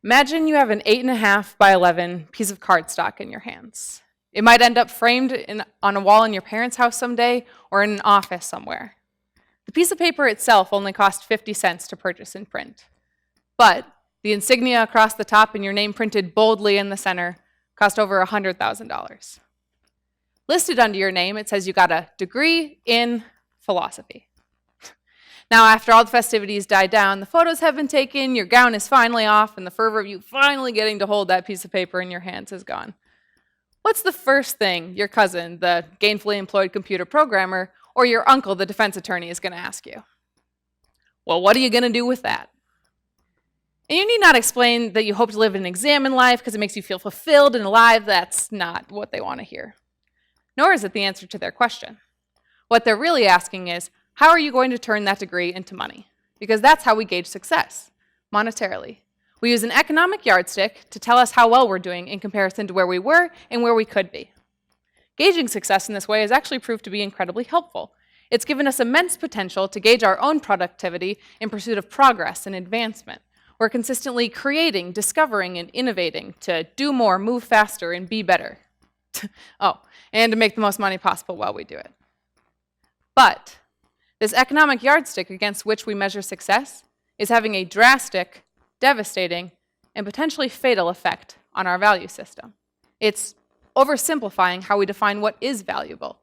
Imagine you have an 8.5 by 11 piece of cardstock in your hands. It might end up framed on a wall in your parents' house someday or in an office somewhere. The piece of paper itself only cost 50 cents to purchase and print. But the insignia across the top and your name printed boldly in the center cost over $100,000. Listed under your name, it says you got a degree in philosophy. Now, after all the festivities die down, the photos have been taken, your gown is finally off, and the fervor of you finally getting to hold that piece of paper in your hands is gone. What's the first thing your cousin, the gainfully employed computer programmer, or your uncle, the defense attorney, is going to ask you? Well, what are you going to do with that? And you need not explain that you hope to live an examined life because it makes you feel fulfilled and alive. That's not what they want to hear. Nor is it the answer to their question. What they're really asking is, how are you going to turn that degree into money? Because that's how we gauge success, monetarily. We use an economic yardstick to tell us how well we're doing in comparison to where we were and where we could be. Gauging success in this way has actually proved to be incredibly helpful. It's given us immense potential to gauge our own productivity in pursuit of progress and advancement. We're consistently creating, discovering, and innovating to do more, move faster, and be better. And to make the most money possible while we do it. But this economic yardstick against which we measure success is having a drastic, devastating, and potentially fatal effect on our value system. It's oversimplifying how we define what is valuable.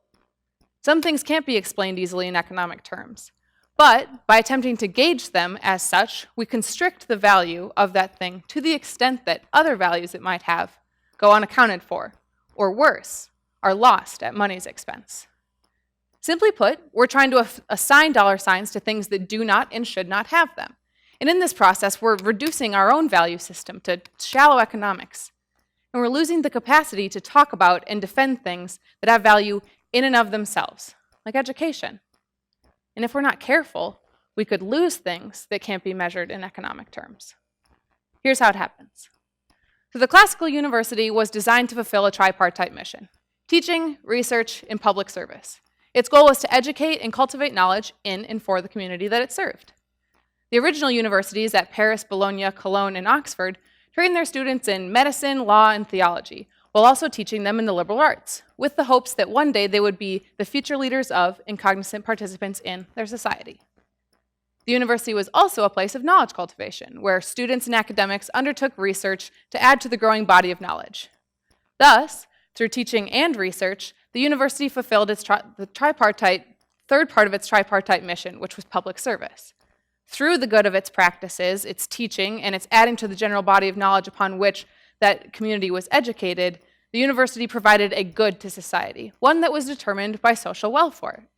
Some things can't be explained easily in economic terms, but by attempting to gauge them as such, we constrict the value of that thing to the extent that other values it might have go unaccounted for, or worse, are lost at money's expense. Simply put, we're trying to assign dollar signs to things that do not and should not have them. And in this process, we're reducing our own value system to shallow economics. And we're losing the capacity to talk about and defend things that have value in and of themselves, like education. And if we're not careful, we could lose things that can't be measured in economic terms. Here's how it happens. So the classical university was designed to fulfill a tripartite mission: teaching, research, and public service. Its goal was to educate and cultivate knowledge in and for the community that it served. The original universities at Paris, Bologna, Cologne, and Oxford trained their students in medicine, law, and theology, while also teaching them in the liberal arts, with the hopes that one day they would be the future leaders of and cognizant participants in their society. The university was also a place of knowledge cultivation, where students and academics undertook research to add to the growing body of knowledge. Thus, through teaching and research, the university fulfilled its third part of its tripartite mission, which was public service. Through the good of its practices, its teaching, and its adding to the general body of knowledge upon which that community was educated, the university provided a good to society, one that was determined by social welfare.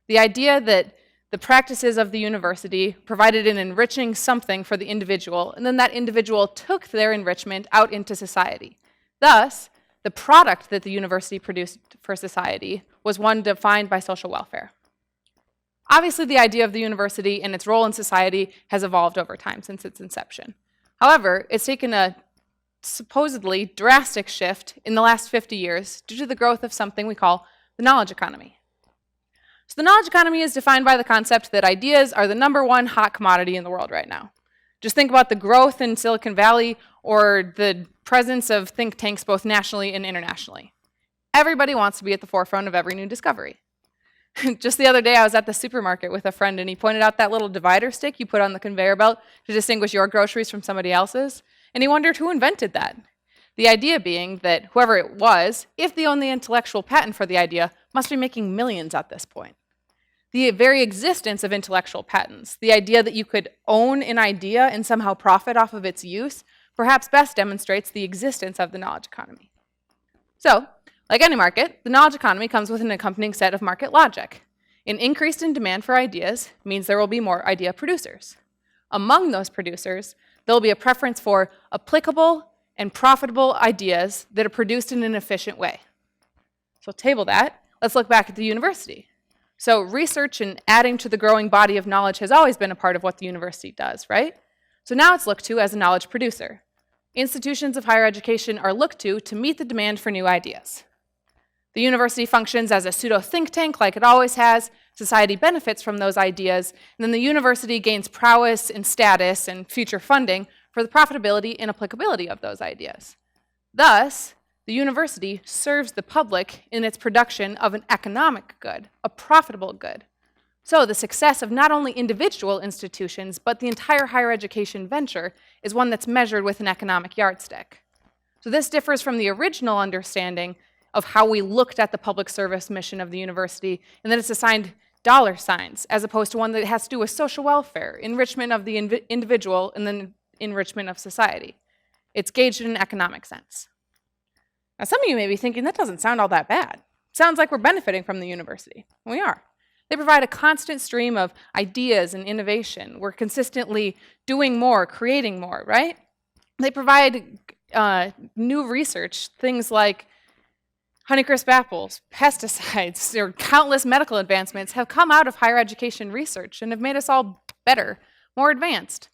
The idea that the practices of the university provided an enriching something for the individual, and then that individual took their enrichment out into society. Thus, the product that the university produced for society was one defined by social welfare. Obviously, the idea of the university and its role in society has evolved over time since its inception. However, it's taken a supposedly drastic shift in the last 50 years due to the growth of something we call the knowledge economy. So the knowledge economy is defined by the concept that ideas are the #1 hot commodity in the world right now. Just think about the growth in Silicon Valley or the presence of think tanks both nationally and internationally. Everybody wants to be at the forefront of every new discovery. Just the other day, I was at the supermarket with a friend, and he pointed out that little divider stick you put on the conveyor belt to distinguish your groceries from somebody else's, and he wondered who invented that. The idea being that whoever it was, if they own the intellectual patent for the idea, must be making millions at this point. The very existence of intellectual patents, the idea that you could own an idea and somehow profit off of its use, perhaps best demonstrates the existence of the knowledge economy. So, like any market, the knowledge economy comes with an accompanying set of market logic. An increase in demand for ideas means there will be more idea producers. Among those producers, there will be a preference for applicable and profitable ideas that are produced in an efficient way. So table that, let's look back at the university. So research and adding to the growing body of knowledge has always been a part of what the university does, right? So now it's looked to as a knowledge producer. Institutions of higher education are looked to meet the demand for new ideas. The university functions as a pseudo-think tank like it always has. Society benefits from those ideas, and then the university gains prowess and status and future funding for the profitability and applicability of those ideas. Thus, the university serves the public in its production of an economic good, a profitable good. So the success of not only individual institutions, but the entire higher education venture is one that's measured with an economic yardstick. So this differs from the original understanding of how we looked at the public service mission of the university, and that it's assigned dollar signs, as opposed to one that has to do with social welfare, enrichment of the individual, and then enrichment of society. It's gauged in an economic sense. Now, some of you may be thinking, that doesn't sound all that bad. It sounds like we're benefiting from the university. And we are. They provide a constant stream of ideas and innovation. We're consistently doing more, creating more, right? They provide new research, things like Honeycrisp apples, pesticides, or countless medical advancements have come out of higher education research and have made us all better, more advanced,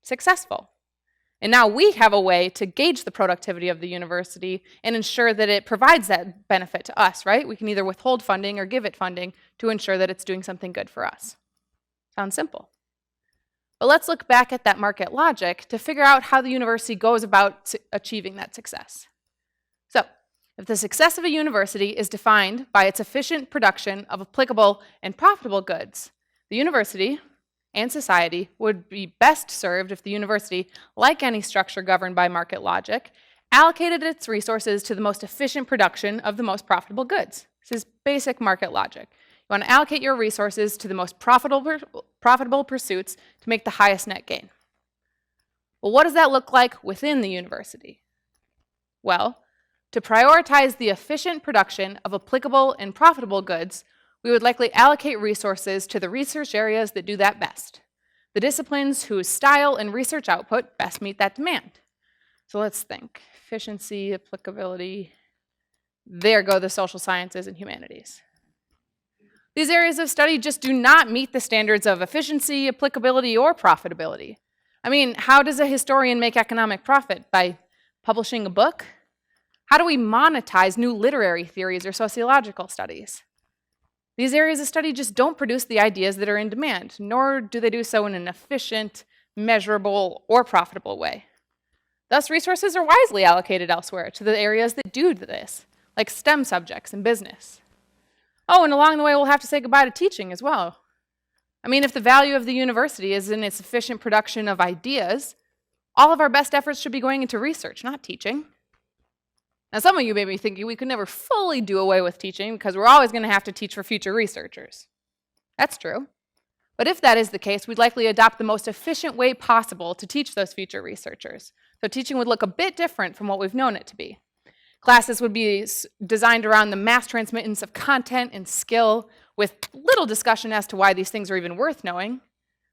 successful. And now we have a way to gauge the productivity of the university and ensure that it provides that benefit to us, right? We can either withhold funding or give it funding to ensure that it's doing something good for us. Sounds simple. But let's look back at that market logic to figure out how the university goes about achieving that success. So, if the success of a university is defined by its efficient production of applicable and profitable goods, the university and society would be best served if the university, like any structure governed by market logic, allocated its resources to the most efficient production of the most profitable goods. This is basic market logic. You want to allocate your resources to the most profitable pursuits to make the highest net gain. Well, what does that look like within the university? Well, to prioritize the efficient production of applicable and profitable goods, we would likely allocate resources to the research areas that do that best, the disciplines whose style and research output best meet that demand. So let's think. Efficiency, applicability. There go the social sciences and humanities. These areas of study just do not meet the standards of efficiency, applicability, or profitability. I mean, how does a historian make economic profit? By publishing a book? How do we monetize new literary theories or sociological studies? These areas of study just don't produce the ideas that are in demand, nor do they do so in an efficient, measurable, or profitable way. Thus, resources are wisely allocated elsewhere to the areas that do this, like STEM subjects and business. Oh, and along the way, we'll have to say goodbye to teaching as well. I mean, if the value of the university is in its efficient production of ideas, all of our best efforts should be going into research, not teaching. Now, some of you may be thinking we could never fully do away with teaching because we're always going to have to teach for future researchers. That's true. But if that is the case, we'd likely adopt the most efficient way possible to teach those future researchers. So teaching would look a bit different from what we've known it to be. Classes would be designed around the mass transmittance of content and skill with little discussion as to why these things are even worth knowing.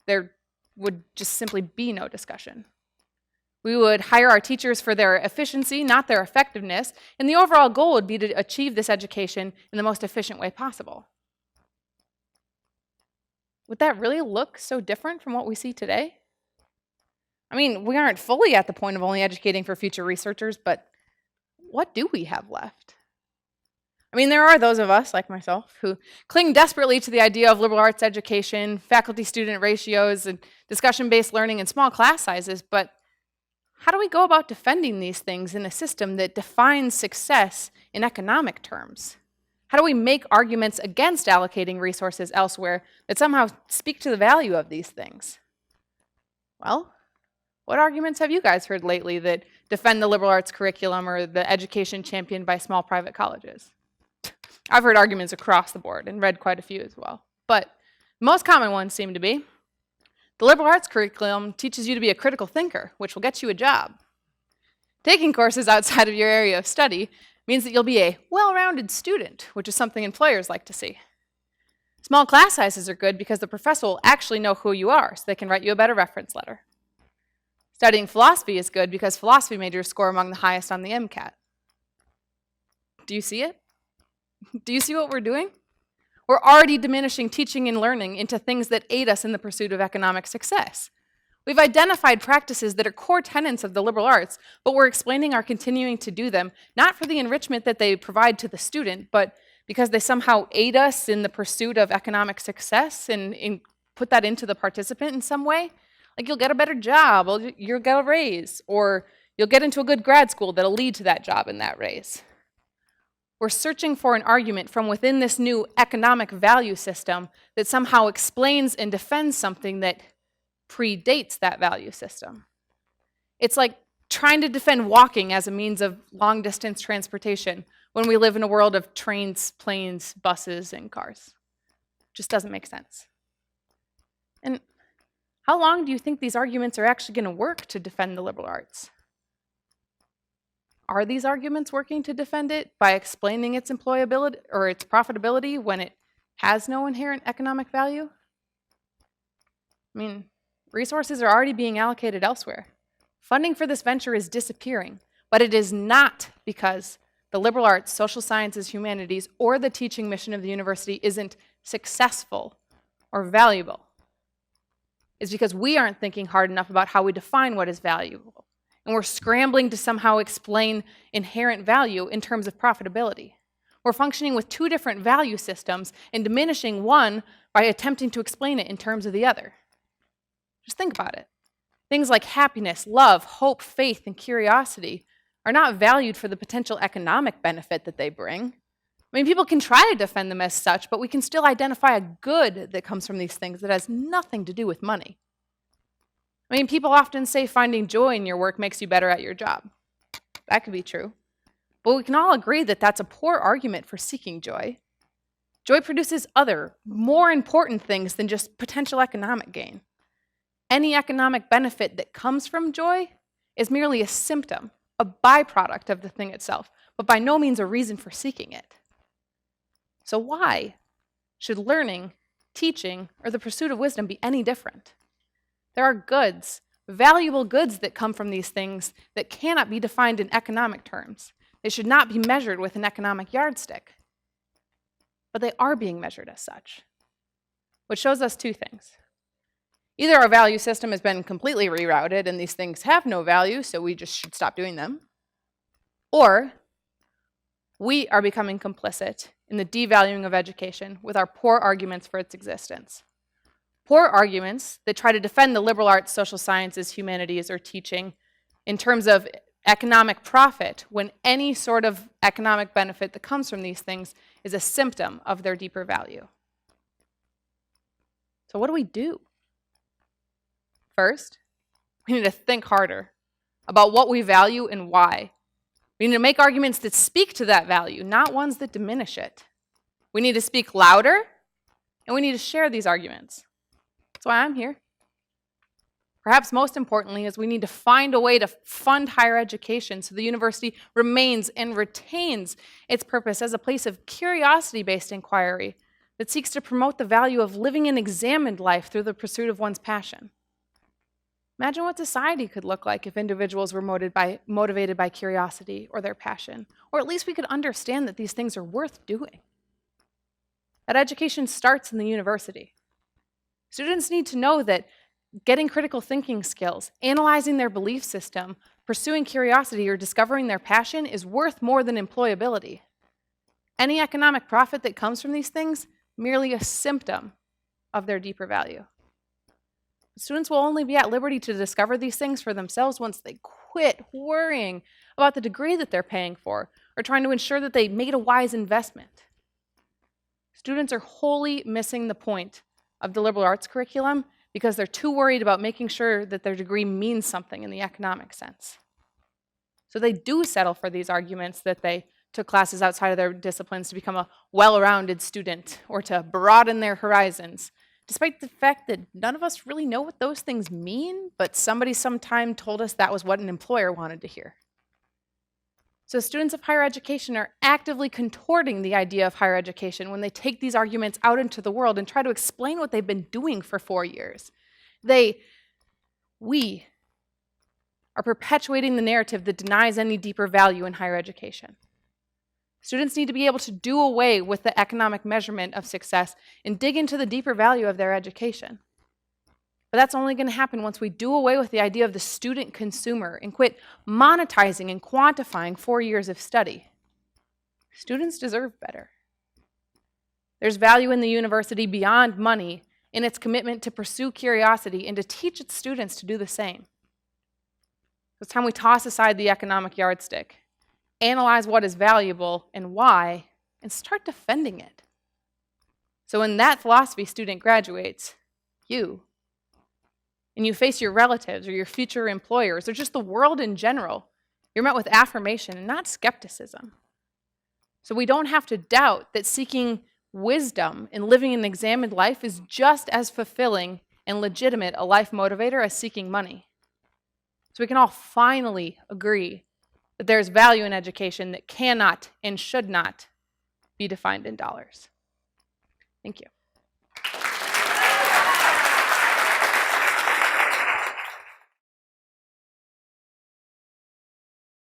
There would just simply be no discussion. We would hire our teachers for their efficiency, not their effectiveness, and the overall goal would be to achieve this education in the most efficient way possible. Would that really look so different from what we see today? I mean, we aren't fully at the point of only educating for future researchers, but what do we have left? I mean, there are those of us, like myself, who cling desperately to the idea of liberal arts education, faculty-student ratios, and discussion-based learning and small class sizes, but how do we go about defending these things in a system that defines success in economic terms? How do we make arguments against allocating resources elsewhere that somehow speak to the value of these things? Well, what arguments have you guys heard lately that defend the liberal arts curriculum or the education championed by small private colleges? I've heard arguments across the board and read quite a few as well. But the most common ones seem to be, the liberal arts curriculum teaches you to be a critical thinker, which will get you a job. Taking courses outside of your area of study means that you'll be a well-rounded student, which is something employers like to see. Small class sizes are good because the professor will actually know who you are, so they can write you a better reference letter. Studying philosophy is good because philosophy majors score among the highest on the MCAT. Do you see it? Do you see what we're doing? We're already diminishing teaching and learning into things that aid us in the pursuit of economic success. We've identified practices that are core tenets of the liberal arts, but we're explaining our continuing to do them, not for the enrichment that they provide to the student, but because they somehow aid us in the pursuit of economic success and put that into the participant in some way. Like you'll get a better job, or you'll get a raise, or you'll get into a good grad school that'll lead to that job and that raise. We're searching for an argument from within this new economic value system that somehow explains and defends something that predates that value system. It's like trying to defend walking as a means of long-distance transportation when we live in a world of trains, planes, buses, and cars. Just doesn't make sense. And how long do you think these arguments are actually going to work to defend the liberal arts? Are these arguments working to defend it by explaining its employability or its profitability when it has no inherent economic value? I mean, resources are already being allocated elsewhere. Funding for this venture is disappearing, but it is not because the liberal arts, social sciences, humanities, or the teaching mission of the university isn't successful or valuable. It's because we aren't thinking hard enough about how we define what is valuable. And we're scrambling to somehow explain inherent value in terms of profitability. We're functioning with two different value systems and diminishing one by attempting to explain it in terms of the other. Just think about it. Things like happiness, love, hope, faith, and curiosity are not valued for the potential economic benefit that they bring. I mean, people can try to defend them as such, but we can still identify a good that comes from these things that has nothing to do with money. I mean, people often say finding joy in your work makes you better at your job. That could be true. But we can all agree that that's a poor argument for seeking joy. Joy produces other, more important things than just potential economic gain. Any economic benefit that comes from joy is merely a symptom, a byproduct of the thing itself, but by no means a reason for seeking it. So why should learning, teaching, or the pursuit of wisdom be any different? There are goods, valuable goods that come from these things that cannot be defined in economic terms. They should not be measured with an economic yardstick. But they are being measured as such, which shows us two things. Either our value system has been completely rerouted and these things have no value, so we just should stop doing them, or we are becoming complicit in the devaluing of education with our poor arguments for its existence. Poor arguments that try to defend the liberal arts, social sciences, humanities, or teaching in terms of economic profit when any sort of economic benefit that comes from these things is a symptom of their deeper value. So what do we do? First, we need to think harder about what we value and why. We need to make arguments that speak to that value, not ones that diminish it. We need to speak louder, and we need to share these arguments. That's why I'm here. Perhaps most importantly is we need to find a way to fund higher education so the university remains and retains its purpose as a place of curiosity-based inquiry that seeks to promote the value of living an examined life through the pursuit of one's passion. Imagine what society could look like if individuals were motivated by curiosity or their passion, or at least we could understand that these things are worth doing. That education starts in the university. Students need to know that getting critical thinking skills, analyzing their belief system, pursuing curiosity, or discovering their passion is worth more than employability. Any economic profit that comes from these things, merely a symptom of their deeper value. Students will only be at liberty to discover these things for themselves once they quit worrying about the degree that they're paying for or trying to ensure that they made a wise investment. Students are wholly missing the point of the liberal arts curriculum because they're too worried about making sure that their degree means something in the economic sense. So they do settle for these arguments that they took classes outside of their disciplines to become a well-rounded student or to broaden their horizons, despite the fact that none of us really know what those things mean, but somebody sometime told us that was what an employer wanted to hear. So students of higher education are actively contorting the idea of higher education when they take these arguments out into the world and try to explain what they've been doing for 4 years. We are perpetuating the narrative that denies any deeper value in higher education. Students need to be able to do away with the economic measurement of success and dig into the deeper value of their education. But that's only going to happen once we do away with the idea of the student consumer and quit monetizing and quantifying 4 years of study. Students deserve better. There's value in the university beyond money in its commitment to pursue curiosity and to teach its students to do the same. It's time we toss aside the economic yardstick, analyze what is valuable and why, and start defending it. So when that philosophy student graduates, and you face your relatives or your future employers or just the world in general, you're met with affirmation and not skepticism. So we don't have to doubt that seeking wisdom and living an examined life is just as fulfilling and legitimate a life motivator as seeking money. So we can all finally agree that there's value in education that cannot and should not be defined in dollars. Thank you.